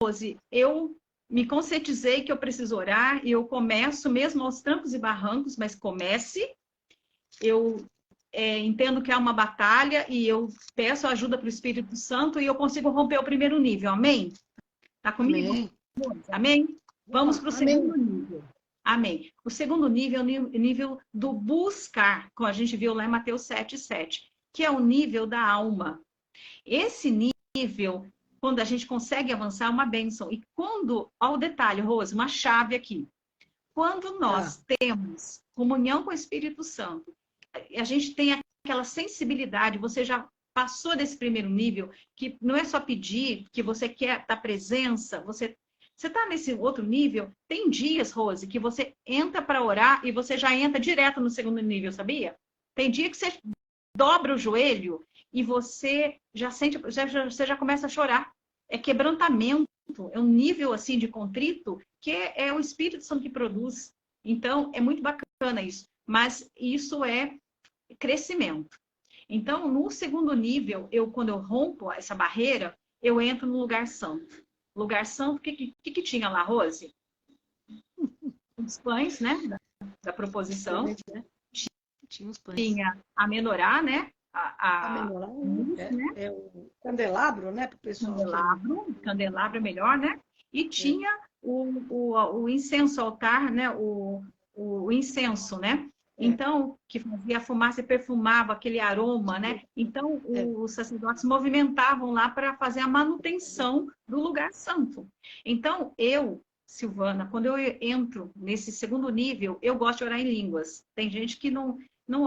Rose, eu me conscientizei que eu preciso orar e eu começo mesmo aos trancos e barrancos, mas comece. Eu entendo que é uma batalha e eu peço ajuda para o Espírito Santo e eu consigo romper o primeiro nível. Amém? Tá comigo? Amém. Amém? Vamos para o segundo nível. Amém. O segundo nível é o nível do buscar, como a gente viu lá em Mateus 7:7, que é o nível da alma. Esse nível, quando a gente consegue avançar, é uma bênção. E quando, ao detalhe, Rose, uma chave aqui. Quando nós temos comunhão com o Espírito Santo, a gente tem aquela sensibilidade, você já passou desse primeiro nível, que não é só pedir, que você quer dar presença, você está nesse outro nível. Tem dias, Rose, que você entra para orar e você já entra direto no segundo nível, sabia? Tem dia que você dobra o joelho e você já sente, você já começa a chorar. É quebrantamento, é um nível assim de contrito que é o Espírito Santo que produz. Então, é muito bacana isso. Mas isso é crescimento. Então, no segundo nível, quando eu rompo essa barreira, eu entro no lugar santo. Lugar santo, o que tinha lá, Rose? Os pães, né? Da proposição. Né? Tinha os pães. Tinha a menorá, né? A menorá, né? É o candelabro, né? Para o pessoal. Candelabro é melhor, né? E tinha o incenso, altar, né? O incenso, né? Então, que fazia a fumaça e perfumava aquele aroma, né? Então, os sacerdotes movimentavam lá para fazer a manutenção do lugar santo. Então, Silvana, quando eu entro nesse segundo nível, eu gosto de orar em línguas. Tem gente que não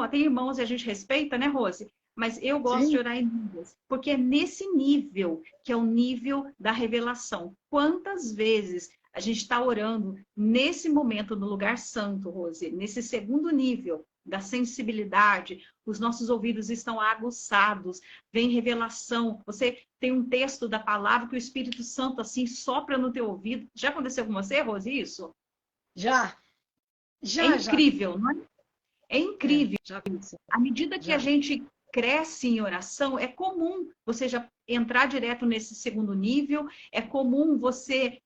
tem irmãos e a gente respeita, né, Rose? Mas eu gosto de orar em línguas, porque é nesse nível que é o nível da revelação. Quantas vezes a gente está orando nesse momento no lugar santo, Rose, nesse segundo nível da sensibilidade, os nossos ouvidos estão aguçados, vem revelação. Você tem um texto da palavra que o Espírito Santo assim sopra no teu ouvido. Já aconteceu com você, Rose, isso? Já. É incrível, não é? É incrível. À medida que a gente cresce em oração, é comum você já entrar direto nesse segundo nível, é comum você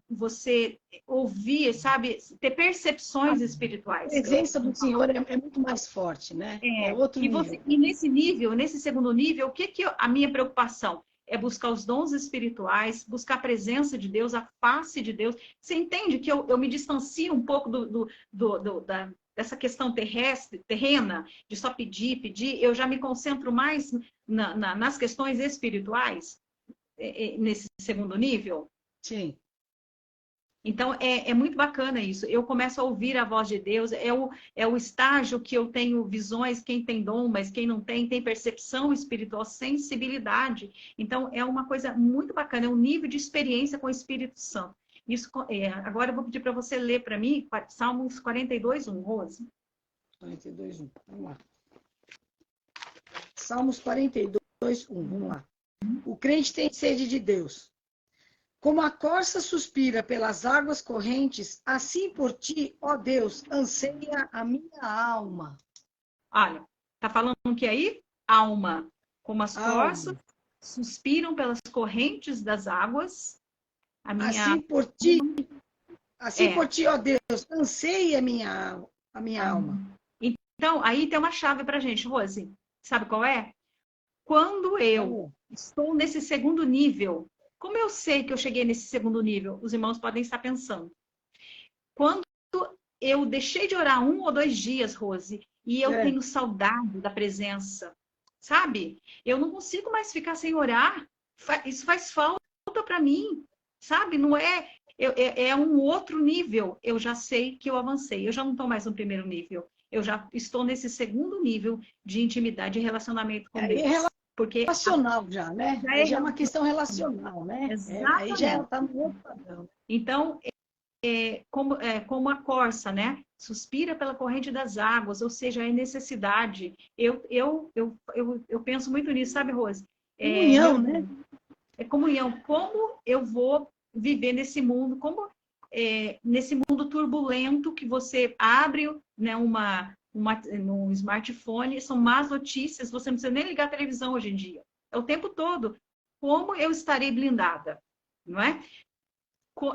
você ouvir, sabe, ter percepções espirituais. A presença do Senhor é muito mais forte, né? É outro nível. E nesse nível, nesse segundo nível, o que a minha preocupação? É buscar os dons espirituais, buscar a presença de Deus, a face de Deus. Você entende que eu me distancio um pouco dessa questão terrena, de só pedir, eu já me concentro mais nas questões espirituais, nesse segundo nível? Sim. Então, é muito bacana isso. Eu começo a ouvir a voz de Deus. É o estágio que eu tenho visões, quem tem dom, mas quem não tem, tem percepção espiritual, sensibilidade. Então, é uma coisa muito bacana. É um nível de experiência com o Espírito Santo. Isso, agora eu vou pedir para você ler para mim Salmos 42:1, Rose. 42:1, vamos lá. Salmos 42:1, vamos lá. O crente tem sede de Deus. Como a corça suspira pelas águas correntes, assim por ti, ó Deus, anseia a minha alma. Olha, tá falando o que aí? Alma. Como as corças suspiram pelas correntes das águas, a minha... Assim por ti, ó Deus, anseia a minha alma. Então, aí tem uma chave pra gente, Rose. Sabe qual é? Quando eu estou nesse segundo nível, como eu sei que eu cheguei nesse segundo nível? Os irmãos podem estar pensando. Quando eu deixei de orar 1 ou 2 dias, Rose, e eu tenho saudade da presença, sabe? Eu não consigo mais ficar sem orar. Isso faz falta para mim, sabe? Não é um outro nível. Eu já sei que eu avancei. Eu já não estou mais no primeiro nível. Eu já estou nesse segundo nível de intimidade e relacionamento com Deus. Porque relacional já, né? Já é uma questão relacional, né? Aí já está no outro padrão. Então, como a corça, né? Suspira pela corrente das águas, ou seja, é necessidade. Eu penso muito nisso, sabe, Rose? Comunhão, né? É comunhão. Como eu vou viver nesse mundo? Nesse mundo turbulento que você abre, né, no smartphone, são más notícias, você não precisa nem ligar a televisão hoje em dia. É o tempo todo. Como eu estarei blindada? Não é?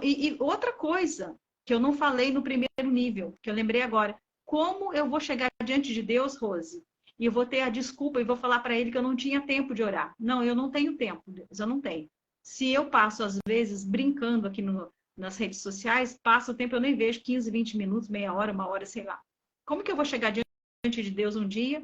E outra coisa que eu não falei no primeiro nível, que eu lembrei agora. Como eu vou chegar diante de Deus, Rose, e eu vou ter a desculpa e vou falar para ele que eu não tinha tempo de orar. Não, eu não tenho tempo, Deus, eu não tenho. Se eu passo, às vezes, brincando aqui nas redes sociais, passo o tempo, eu nem vejo 15, 20 minutos, meia hora, 1 hora, sei lá. Como que eu vou chegar diante de Deus um dia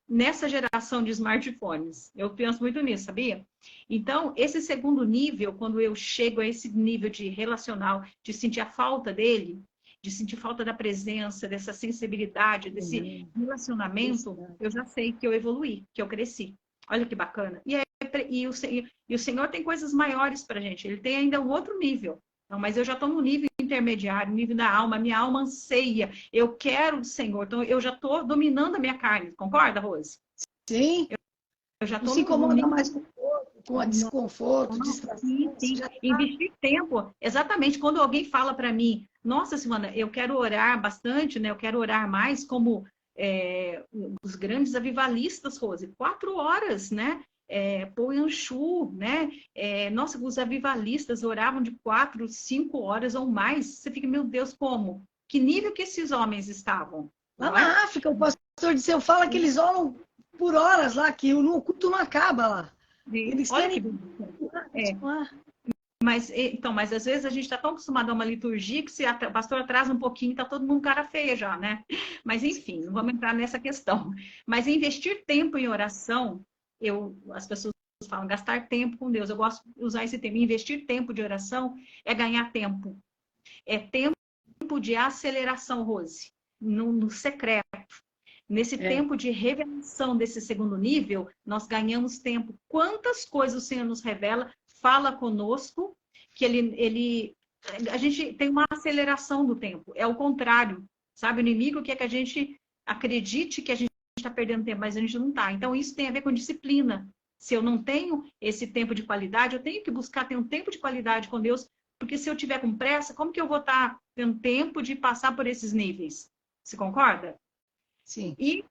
nessa geração de smartphones? Eu penso muito nisso, sabia? Então, esse segundo nível, quando eu chego a esse nível de relacional, de sentir a falta dele, de sentir falta da presença, dessa sensibilidade, desse relacionamento, eu já sei que eu evoluí, que eu cresci. Olha que bacana. E o Senhor tem coisas maiores para a gente. Ele tem ainda um outro nível. Não, mas eu já estou no nível intermediário, nível da alma. Minha alma anseia. Eu quero do Senhor. Então, eu já estou dominando a minha carne. Concorda, Rose? Sim. Eu já estou se incomoda mais com o corpo, com a desconforto, distração. Sim. Investir tempo. Exatamente. Quando alguém fala para mim, nossa, Silvana, eu quero orar bastante, né? Eu quero orar mais como os grandes avivalistas, Rose. 4 horas, né? Paul Yanchu, né? Nossa, os avivalistas oravam de 4, 5 horas ou mais. Você fica, meu Deus, como? Que nível que esses homens estavam? Lá na África, o pastor Disseu fala que eles oram por horas lá, que o culto não acaba lá. Eles querem... Mas às vezes a gente está tão acostumado a uma liturgia que se o pastor atrasa um pouquinho, está todo mundo cara feia já, né? Mas enfim, não vamos entrar nessa questão. Mas investir tempo em oração, as pessoas falam gastar tempo com Deus. Eu gosto de usar esse termo. Investir tempo de oração é ganhar tempo. É tempo de aceleração, Rose, no secreto. Nesse tempo de revelação desse segundo nível, nós ganhamos tempo. Quantas coisas o Senhor nos revela, fala conosco, que a gente tem uma aceleração do tempo. É o contrário, sabe? O inimigo quer que a gente acredite que a gente está perdendo tempo, mas a gente não está. Então, isso tem a ver com disciplina. Se eu não tenho esse tempo de qualidade, eu tenho que buscar ter um tempo de qualidade com Deus, porque se eu tiver com pressa, como que eu vou estar tendo tempo de passar por esses níveis? Você concorda? Sim. E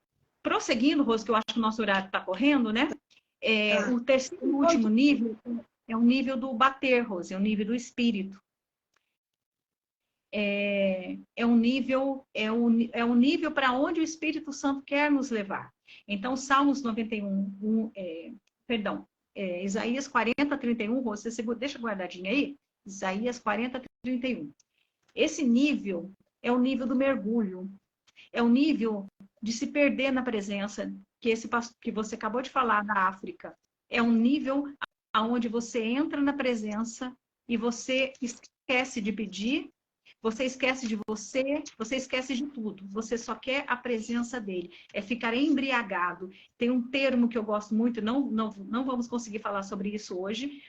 prosseguindo, Rose, que eu acho que o nosso horário está correndo, né? O terceiro e último nível... É o nível do bater, Rose, é o nível do espírito. É um nível, é um nível para onde o Espírito Santo quer nos levar. Então, Salmos 91, perdão, Isaías 40, 31, você deixa guardadinho aí, Isaías 40, 31. Esse nível é o nível do mergulho, é o nível de se perder na presença, que você acabou de falar da África. É um nível onde você entra na presença e você esquece de pedir, você esquece de você esquece de tudo. Você só quer a presença dele. É ficar embriagado. Tem um termo que eu gosto muito, não vamos conseguir falar sobre isso hoje,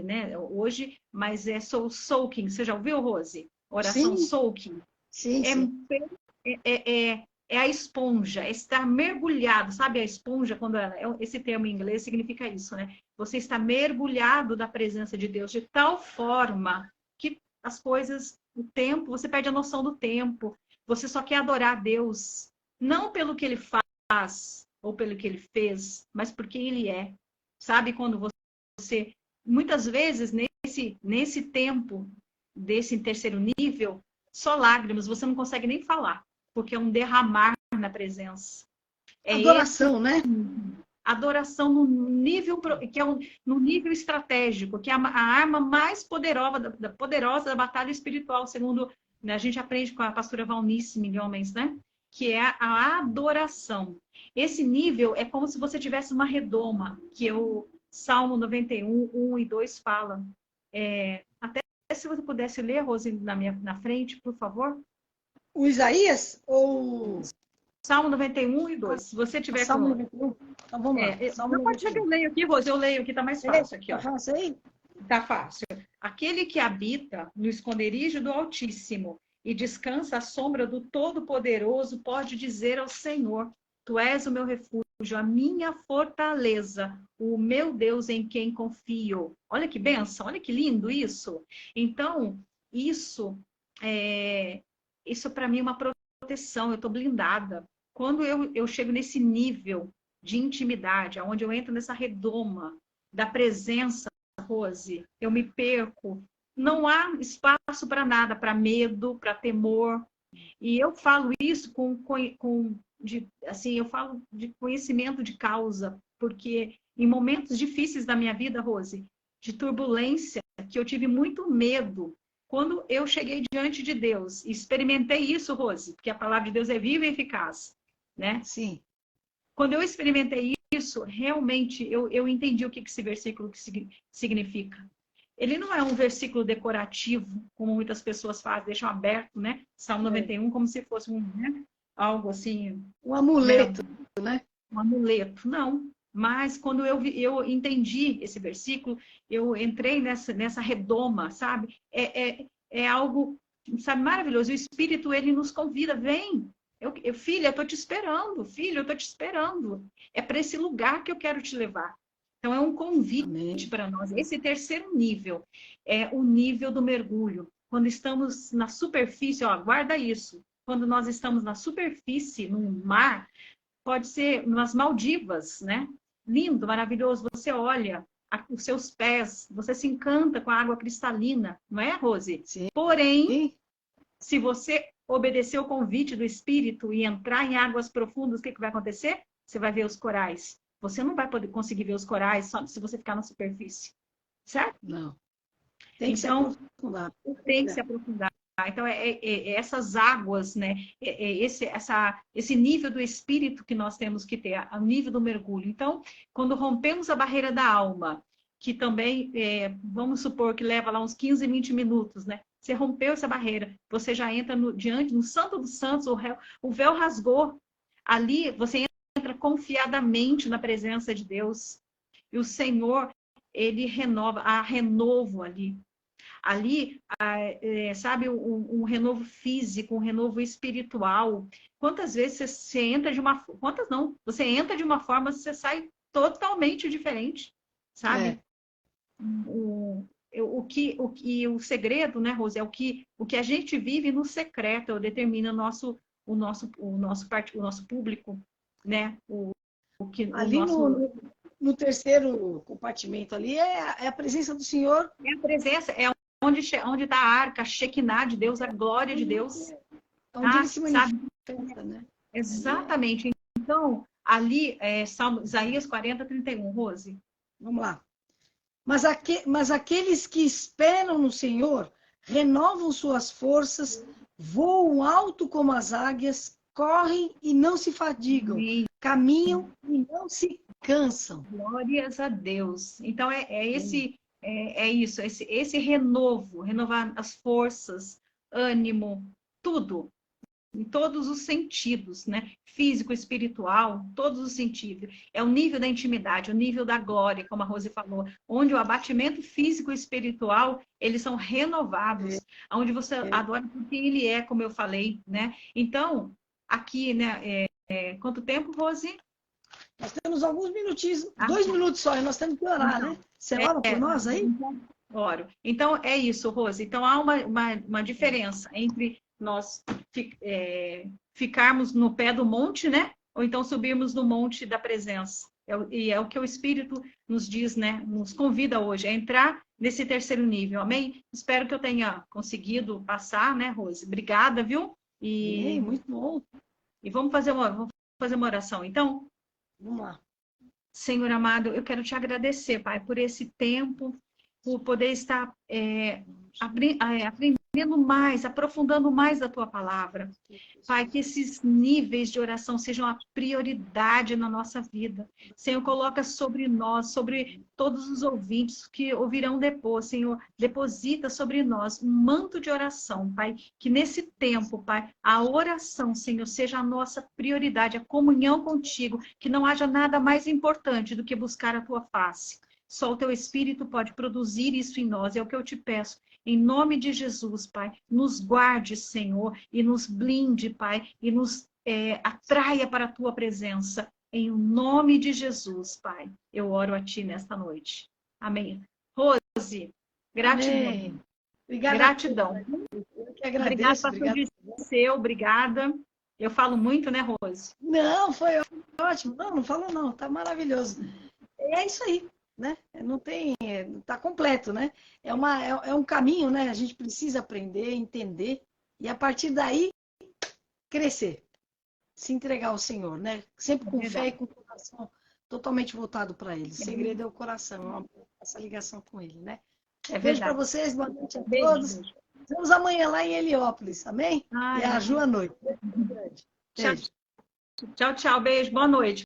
né, hoje, mas é soul soaking. Você já ouviu, Rose? Oração Sim, soaking. sim, sim. É a esponja, é estar mergulhado. Sabe a esponja, quando esse termo em inglês significa isso, né? Você está mergulhado da presença de Deus de tal forma que as coisas, o tempo, você perde a noção do tempo. Você só quer adorar a Deus, não pelo que ele faz ou pelo que ele fez, mas porque ele é. Sabe quando você, muitas vezes, nesse tempo, desse terceiro nível, só lágrimas, você não consegue nem falar, porque é um derramar na presença. É Adoração, né? adoração no nível que é no nível estratégico, que é a arma mais poderosa da batalha espiritual, segundo, né, a gente aprende com a pastora Valnice Milhomens, né? Que é a adoração. Esse nível é como se você tivesse uma redoma, que o Salmo 91, 1 e 2 fala. Até se você pudesse ler, Rose, na frente, por favor. O Isaías ou Salmo 91 e 2. Se você tiver Salmo com. 91? Então vamos lá. Salmo Não, pode ser que eu 91. leio aqui, Rose. Eu leio aqui, tá mais fácil aqui, Tá ó. fácil aí? Tá fácil. Aquele que habita no esconderijo do Altíssimo e descansa à sombra do Todo-Poderoso pode dizer ao Senhor: Tu és o meu refúgio, a minha fortaleza, o meu Deus em quem confio. Olha que bênção, olha que lindo isso. Então, isso para mim é uma proteção, eu estou blindada. Quando eu chego nesse nível de intimidade, onde eu entro nessa redoma da presença, Rose, eu me perco. Não há espaço para nada, para medo, para temor. E eu falo isso eu falo de conhecimento de causa, porque em momentos difíceis da minha vida, Rose, de turbulência, que eu tive muito medo, quando eu cheguei diante de Deus, e experimentei isso, Rose, porque a palavra de Deus é viva e eficaz, né? Sim. Quando eu experimentei isso, realmente eu entendi o que esse versículo significa. Ele não é um versículo decorativo, como muitas pessoas fazem, deixam aberto, né? Salmo 91, como se fosse algo assim. Um amuleto, né? Um amuleto. Não. Mas quando eu entendi esse versículo, eu entrei nessa redoma, sabe? É algo, sabe, maravilhoso. O Espírito, ele nos convida, vem. Filha, eu estou te esperando. Filho, eu estou te esperando. É para esse lugar que eu quero te levar. Então, é um convite para nós. Esse terceiro nível é o nível do mergulho. Quando estamos na superfície, ó, guarda isso. Quando nós estamos na superfície, no mar, pode ser nas Maldivas, né? Lindo, maravilhoso. Você olha os seus pés, você se encanta com a água cristalina, não é, Rose? Sim. Porém, se você obedecer o convite do Espírito e entrar em águas profundas, o que vai acontecer? Você vai ver os corais. Você não vai poder conseguir ver os corais só se você ficar na superfície. Certo? Não. Tem que se aprofundar. Tem que se aprofundar. Então, essas águas, né? Esse nível do espírito que nós temos que ter, o nível do mergulho. Então, quando rompemos a barreira da alma, que também, vamos supor que leva lá uns 15, 20 minutos, né? Você rompeu essa barreira, você já entra diante, no Santo dos Santos, o véu rasgou. Ali, você entra confiadamente na presença de Deus. E o Senhor, ele renova, há renovo ali. Ali, sabe, um renovo físico, um renovo espiritual. Quantas vezes você entra de uma... Quantas não? Você entra de uma forma, você sai totalmente diferente, sabe? O segredo, né, Rose, é o que a gente vive no secreto, determina o nosso público, né? Ali no terceiro compartimento ali é a presença do Senhor. É a presença, é onde está a arca, a Shekinah de Deus, a glória de Deus. Onde ele se Sabe? manifesta, né? Exatamente. Então, ali, Isaías 40:31, Rose. Vamos lá. Mas aqueles que esperam no Senhor renovam suas forças, voam alto como as águias, correm e não se fadigam, caminham e não se cansam. Glórias a Deus. Então, esse renovar as forças, ânimo, tudo. Em todos os sentidos, né? Físico, espiritual, todos os sentidos. É o nível da intimidade, o nível da glória, como a Rose falou, onde o abatimento físico e espiritual, eles são renovados, onde você adora porque ele é, como eu falei, né? Então, aqui, né? Quanto tempo, Rose? Nós temos alguns minutinhos, 2 minutos só, e nós temos que orar, né? Você ora por nós aí? Oro. Então, é isso, Rose. Então, há uma diferença entre nós ficarmos no pé do monte, né? Ou então subirmos no monte da presença. E é o que o Espírito nos diz, né? Nos convida hoje a entrar nesse terceiro nível, amém? Espero que eu tenha conseguido passar, né, Rose? Obrigada, viu? Muito bom. E vamos fazer uma oração, então? Vamos lá. Senhor amado, eu quero te agradecer, Pai, por esse tempo, por poder estar aprendendo mais, aprofundando mais da tua palavra. Pai, que esses níveis de oração sejam a prioridade na nossa vida. Senhor, coloca sobre nós, sobre todos os ouvintes que ouvirão depois, Senhor, deposita sobre nós um manto de oração, Pai, que nesse tempo, Pai, a oração, Senhor, seja a nossa prioridade, a comunhão contigo, que não haja nada mais importante do que buscar a tua face. Só o teu Espírito pode produzir isso em nós, é o que eu te peço. Em nome de Jesus, Pai, nos guarde, Senhor, e nos blinde, Pai, e nos atraia para a tua presença. Em nome de Jesus, Pai, eu oro a ti nesta noite. Amém. Rose, gratidão. Amém. Obrigada. Gratidão. Eu que agradeço. Obrigada. Eu falo muito, né, Rose? Não, foi ótimo. Não falou não, tá maravilhoso. É isso aí. Né? Não tem, tá completo, né? É um caminho, né? A gente precisa aprender, entender e a partir daí crescer, se entregar ao Senhor, né? Sempre com fé e com o coração totalmente voltado para Ele. O segredo é o coração, essa ligação com Ele, né? Beijo para vocês, boa noite a todos. Nos vemos amanhã lá em Heliópolis, amém? E a Ju à noite. Tchau, tchau, beijo, boa noite.